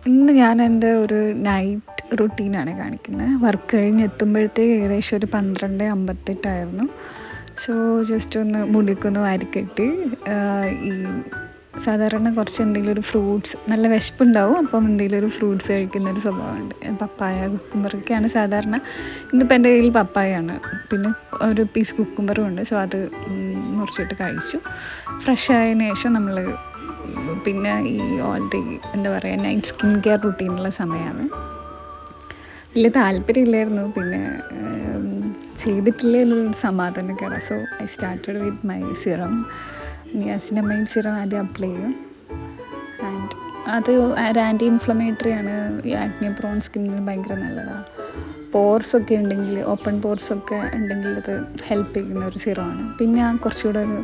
ഇന്ന് ഞാൻ എൻ്റെ ഒരു നൈറ്റ് റുട്ടീനാണ് കാണിക്കുന്നത്. വർക്ക് കഴിഞ്ഞ് എത്തുമ്പോഴത്തേക്ക് ഏകദേശം ഒരു 12:58 സോ ജസ്റ്റ് ഒന്ന് മുടിയൊക്കെ ഒന്ന് വാരിക്കെട്ടി ഈ സാധാരണ കുറച്ച് എന്തെങ്കിലും ഒരു ഫ്രൂട്ട്സ്, നല്ല വിശപ്പുണ്ടാവും, അപ്പം എന്തെങ്കിലും ഒരു ഫ്രൂട്ട്സ് കഴിക്കുന്നൊരു സ്വഭാവമുണ്ട്. പപ്പായ, കുക്കുംബറൊക്കെയാണ് സാധാരണ. ഇന്നിപ്പോൾ എൻ്റെ കയ്യിൽ പപ്പായയാണ്, പിന്നെ ഒരു പീസ് കുക്കുംബറും ഉണ്ട്. സോ അത് മുറിച്ചിട്ട് കഴിച്ചു. ഫ്രഷ് ആയതിനു ശേഷം നമ്മൾ പിന്നെ ഈ എന്താ പറയുക, നൈറ്റ് സ്കിൻ കെയർ റുട്ടീനുള്ള സമയമാണ്. വലിയ താല്പര്യമില്ലായിരുന്നു, പിന്നെ ചെയ്തിട്ടില്ലൊരു സമാധാനക്കേടാ. So I started with my serum. Niacinamide serum ആദ്യം അപ്ലൈ ചെയ്യും. ആൻഡ് അത് ഒരു ആൻറ്റി ഇൻഫ്ലമേറ്ററി ആണ്. ഈ ആക്നെ പ്രോൺ സ്കിന്നിന് ഭയങ്കര നല്ലതാണ്. പോർസൊക്കെ ഉണ്ടെങ്കിൽ, ഓപ്പൺ പോർസൊക്കെ ഉണ്ടെങ്കിൽ അത് ഹെൽപ്പ് ചെയ്യുന്ന ഒരു സിറമാണ്. പിന്നെ കുറച്ചുകൂടെ ഒരു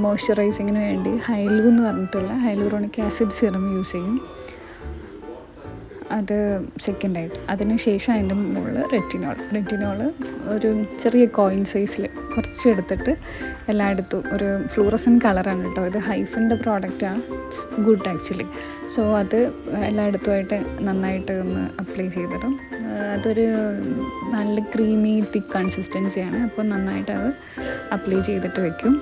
മോയ്സ്ചറൈസിങ്ങിന് വേണ്ടി ഹൈലൂ എന്ന് പറഞ്ഞിട്ടുള്ള ഹൈലൂറോണിക് ആസിഡ് സിറം യൂസ് ചെയ്യും. അത് സെക്കൻഡായിട്ട്. അതിന് ശേഷം അതിൻ്റെ മുകളിൽ റെറ്റിനോൾ ഒരു ചെറിയ കോയിൻ സൈസിൽ കുറച്ച് എടുത്തിട്ട് എല്ലായിടത്തും, ഒരു ഫ്ലൂറസൻ കളറാണ് കേട്ടോ, ഇത് ഹൈഫിൻ്റെ പ്രോഡക്റ്റാണ്. It's good actually. സോ അത് എല്ലായിടത്തുമായിട്ട് നന്നായിട്ട് ഒന്ന് അപ്ലൈ ചെയ്തിടും. അതൊരു നല്ല ക്രീമി തിക്ക് കൺസിസ്റ്റൻസിയാണ്. അപ്പോൾ നന്നായിട്ട് അത് അപ്ലൈ ചെയ്തിട്ട് വയ്ക്കും.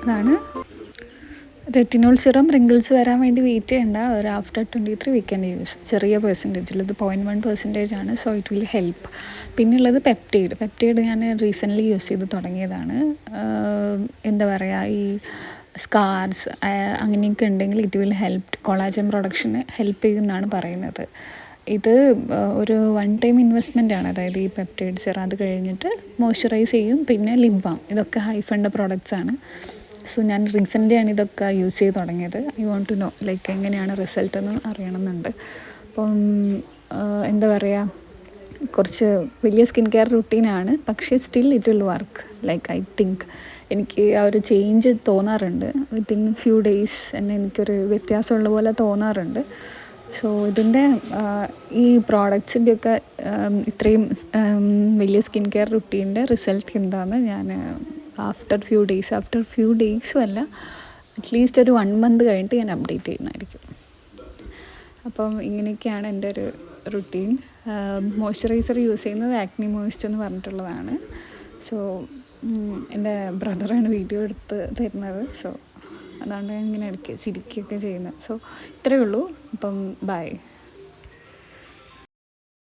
അതാണ് റെറ്റിനോൾ സിറം. റിങ്കിൾസ് വരാൻ വേണ്ടി വെയിറ്റ് ചെയ്യേണ്ട. ഒരു ആഫ്റ്റർ 23 വി ക്യാൻ യൂസ്. ചെറിയ പെർസെൻറ്റേജിൽ, ഇത് 0.1% ആണ്. So it will help. പിന്നെയുള്ളത് പെപ്റ്റൈഡ് ഞാൻ റീസെൻ്റ്ലി യൂസ് ചെയ്ത് തുടങ്ങിയതാണ്. എന്താ പറയുക, ഈ സ്കാർസ് അങ്ങനെയൊക്കെ ഉണ്ടെങ്കിൽ it will help. Collagen production help ചെയ്യുമെന്നാണ് പറയുന്നത്. ഇത് ഒരു 1 ടൈം ഇൻവെസ്റ്റ്മെൻ്റ് ആണ്. അതായത് ഈ പെപ്റ്റൈഡ് സിറം, അത് കഴിഞ്ഞിട്ട് മോയ്സ്ചറൈസ് ചെയ്യും. പിന്നെ ലിപ് ബാം, ഇതൊക്കെ ഹൈഫിൻ്റെ പ്രോഡക്റ്റ്സ് ആണ്. സോ ഞാൻ റീസെൻ്റ്ലിയാണ് ഇതൊക്കെ യൂസ് ചെയ്ത് തുടങ്ങിയത്. I want to know like എങ്ങനെയാണ് റിസൾട്ട് എന്ന് അറിയണമെന്നുണ്ട്. അപ്പം എന്താ പറയുക, കുറച്ച് വലിയ സ്കിൻ കെയർ റുട്ടീനാണ്, പക്ഷേ still it will work. Like I think എനിക്ക് ആ ഒരു ചേഞ്ച് തോന്നാറുണ്ട്. വിത്തിൻ ഫ്യൂ ഡേയ്സ് തന്നെ എനിക്കൊരു വ്യത്യാസമുള്ള പോലെ തോന്നാറുണ്ട്. സോ ഇതിൻ്റെ ഈ പ്രോഡക്ട്സിൻ്റെയൊക്കെ ഇത്രയും വലിയ സ്കിൻ കെയർ റുട്ടീൻ്റെ റിസൾട്ട് എന്താണെന്ന് ഞാൻ ആഫ്റ്റർ ഫ്യൂ ഡേയ്സും അല്ല, അറ്റ്ലീസ്റ്റ് ഒരു 1 മന്ത് കഴിഞ്ഞിട്ട് ഞാൻ അപ്ഡേറ്റ് ചെയ്യുന്നതായിരിക്കും. അപ്പം ഇങ്ങനെയൊക്കെയാണ് എൻ്റെ ഒരു റുട്ടീൻ. മോയ്സ്ചറൈസർ യൂസ് ചെയ്യുന്നത് ആക്നി മോയ്സ്റ്റ് എന്ന് പറഞ്ഞിട്ടുള്ളതാണ്. സോ എൻ്റെ ബ്രദറാണ് വീഡിയോ എടുത്ത് തരുന്നത്. സോ അതുകൊണ്ട് ഞാൻ ഇങ്ങനെ ഇടയ്ക്ക് ചിരിക്കുകയൊക്കെ ചെയ്യുന്നത്. സോ ഇത്രയേ ഉള്ളൂ. അപ്പം ബൈ.